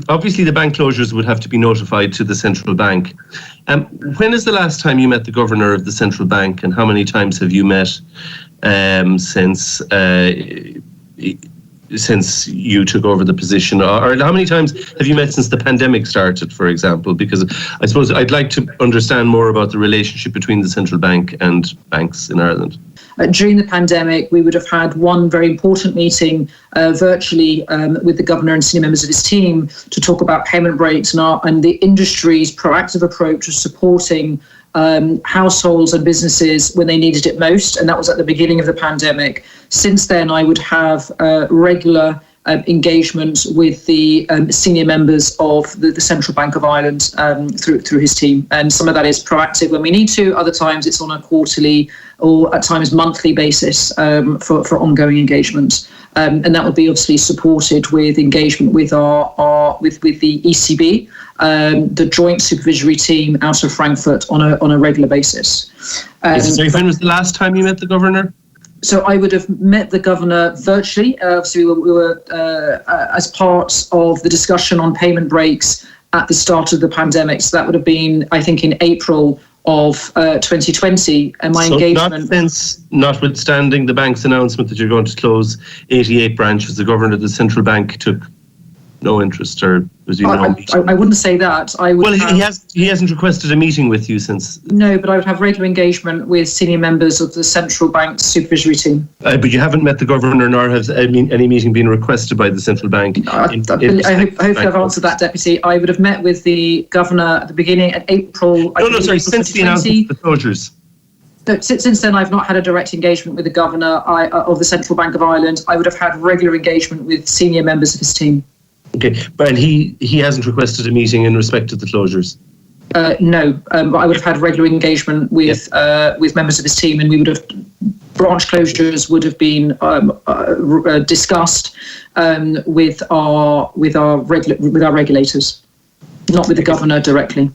Obviously, the bank closures would have to be notified to the central bank. When is the last time you met the governor of the central bank, and how many times have you met since you took over the position, or how many times have you met since the pandemic started, for example? Because I suppose I'd like to understand more about the relationship between the central bank and banks in Ireland. During the pandemic, we would have had one very important meeting virtually with the governor and senior members of his team to talk about payment breaks and the industry's proactive approach of supporting households and businesses when they needed it most, and that was at the beginning of the pandemic. Since then, I would have regular engagement with the senior members of the Central Bank of Ireland through his team, and some of that is proactive when we need to. Other times, it's on a quarterly or at times monthly basis for ongoing engagement, and that would be obviously supported with engagement with with the ECB. The joint supervisory team out of Frankfurt on a regular basis. So when was the last time you met the governor? So I would have met the governor virtually. Obviously, we were as part of the discussion on payment breaks at the start of the pandemic. So that would have been, I think, in April of 2020. And my engagement... Notwithstanding the bank's announcement that you're going to close 88 branches, the governor of the central bank took no interest, or was he no meeting? I wouldn't say that. He hasn't requested a meeting with you since. No, but I would have regular engagement with senior members of the central bank's supervisory team. But you haven't met the governor, nor has any meeting been requested by the central bank. I hope I've answered that, Deputy. I would have met with the governor at the beginning of April. Since the announcement of the closures. Since then, I've not had a direct engagement with the governor of the Central Bank of Ireland. I would have had regular engagement with senior members of his team. Okay, but he hasn't requested a meeting in respect of the closures? No, but I would have had regular engagement with members of his team, and we would have branch closures would have been discussed with our regulators, not with the governor directly.